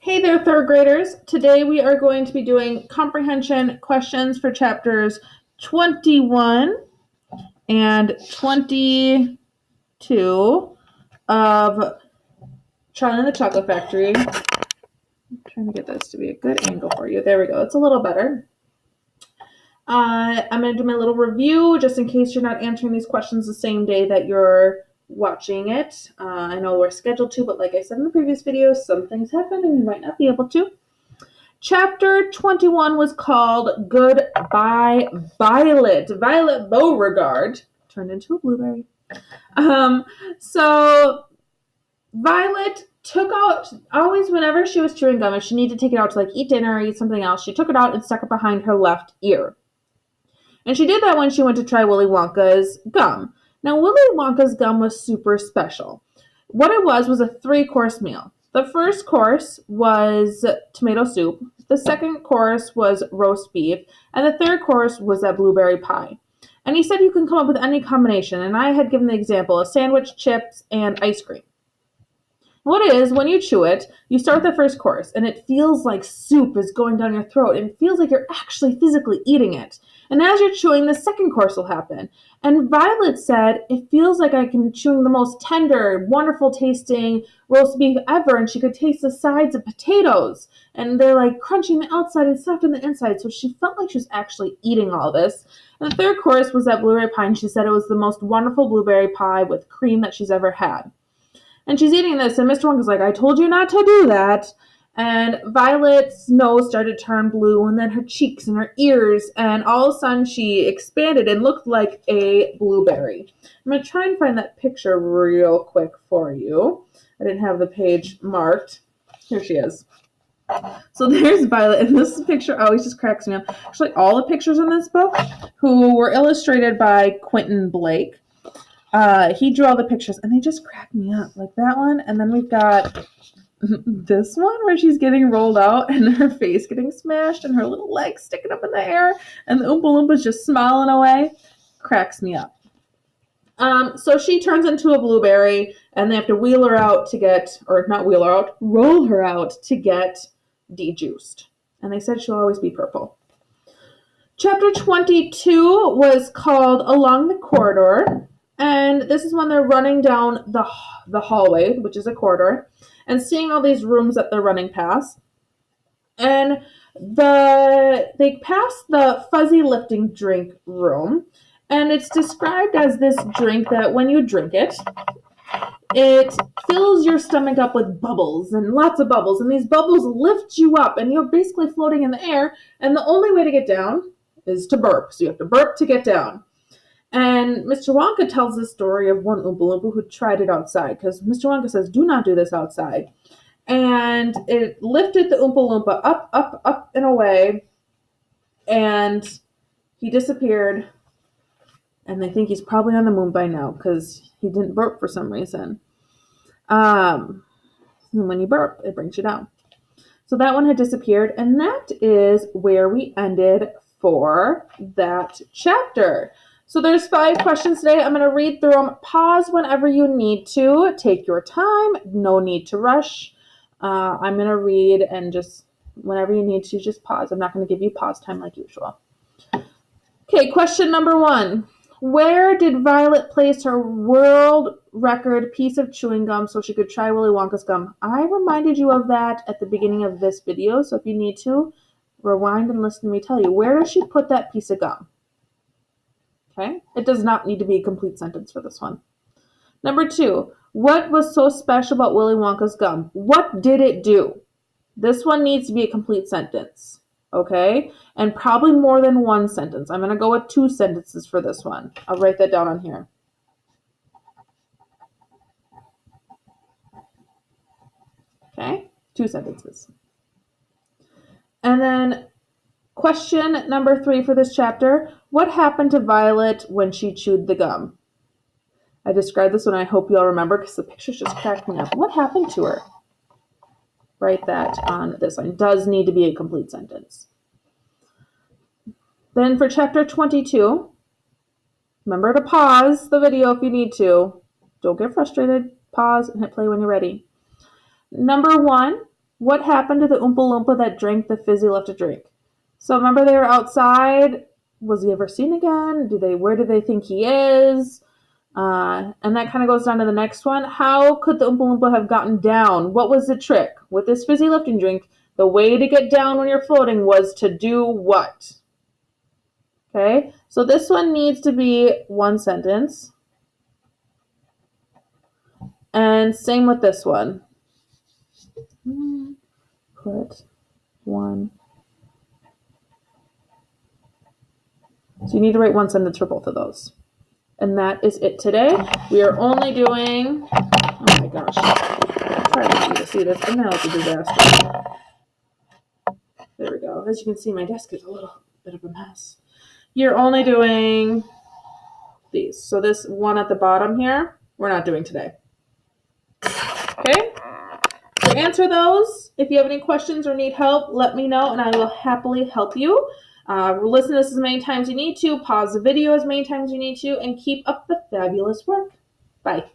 Hey there, third graders. Today we are going to be doing comprehension questions for chapters 21 and 22 of Charlie and the Chocolate Factory. I'm trying to get this to be a good angle for you. There we go. It's a little better. I'm going to do my little review just in case you're not answering these questions the same day that you're watching it. I know we're scheduled to, but like I said in the previous video, some things happen and you might not be able to. Chapter 21 was called Goodbye Violet. Violet Beauregard turned into a blueberry. So Violet took out, always whenever she was chewing gum, if she needed to take it out to like eat dinner or eat something else, she took it out and stuck it behind her left ear. And she did that when she went to try Willy Wonka's gum. Now, Willy Wonka's gum was super special. What it was a 3-course meal. The first course was tomato soup. The second course was roast beef. And the third course was that blueberry pie. And he said you can come up with any combination. And I had given the example of sandwich, chips, and ice cream. What it is, when you chew it, you start the first course, and it feels like soup is going down your throat, and it feels like you're actually physically eating it. And as you're chewing, the second course will happen. And Violet said, it feels like I'm chewing the most tender, wonderful tasting roast beef ever, and she could taste the sides of potatoes. And they're like crunchy on the outside and soft on the inside, so she felt like she was actually eating all this. And the third course was that blueberry pie, and she said it was the most wonderful blueberry pie with cream that she's ever had. And she's eating this, and Mr. Wonka's like, I told you not to do that. And Violet's nose started to turn blue, and then her cheeks and her ears, and all of a sudden she expanded and looked like a blueberry. I'm going to try and find that picture real quick for you. I didn't have the page marked. Here she is. So there's Violet, and this picture always just cracks me up. Actually, all the pictures in this book, who were illustrated by Quentin Blake, he drew all the pictures, and they just crack me up, like that one. And then we've got this one where she's getting rolled out and her face getting smashed and her little legs sticking up in the air, and the Oompa Loompa's just smiling away. Cracks me up. So she turns into a blueberry, and they have to wheel her out to get, or not wheel her out, roll her out to get dejuiced. And they said she'll always be purple. Chapter 22 was called Along the Corridor. And this is when they're running down the hallway, which is a corridor, and seeing all these rooms that they're running past. And they pass the fuzzy lifting drink room, and it's described as this drink that when you drink it, it fills your stomach up with bubbles and lots of bubbles, and these bubbles lift you up, and you're basically floating in the air, and the only way to get down is to burp. So you have to burp to get down. And Mr. Wonka tells the story of one Oompa Loompa who tried it outside, because Mr. Wonka says, do not do this outside. And it lifted the Oompa Loompa up, up, up, and away, and he disappeared. And they think he's probably on the moon by now, because he didn't burp for some reason. And when you burp, it brings you down. So that one had disappeared, and that is where we ended for that chapter. So there's 5 questions today. I'm going to read through them. Pause whenever you need to. Take your time. No need to rush. I'm going to read, and just whenever you need to, just pause. I'm not going to give you pause time like usual. Okay, question number 1. Where did Violet place her world record piece of chewing gum so she could try Willy Wonka's gum? I reminded you of that at the beginning of this video, so if you need to, rewind and listen to me tell you. Where does she put that piece of gum? Okay, it does not need to be a complete sentence for this one. Number 2, what was so special about Willy Wonka's gum? What did it do? This one needs to be a complete sentence, okay? And probably more than one sentence. I'm going to go with 2 sentences for this one. I'll write that down on here. Okay, 2 sentences. And then question number 3 for this chapter. What happened to Violet when she chewed the gum? I described this one. I hope you all remember because the pictures just cracked me up. What happened to her? Write that on this line. Does need to be a complete sentence. Then for chapter 22, remember to pause the video if you need to. Don't get frustrated. Pause and hit play when you're ready. Number 1, What happened to the Oompa Loompa that drank the fizzy left to drink? So remember they were outside. Was he ever seen again? Where do they think he is? And that kind of goes down to the next one. How could the Oompa Loompa have gotten down? What was the trick? With this fizzy lifting drink, the way to get down when you're floating was to do what? Okay, so this one needs to be one sentence. And same with this one. Put one. So you need to write one sentence for both of those. And that is it today. We are only doing, oh my gosh, I'm trying to get you to see this, and now it's a disaster. There we go. As you can see, my desk is a little bit of a mess. You're only doing these. So this one at the bottom here, we're not doing today. Okay? So answer those. If you have any questions or need help, let me know, and I will happily help you. Listen to this as many times as you need to, pause the video as many times as you need to, and keep up the fabulous work. Bye.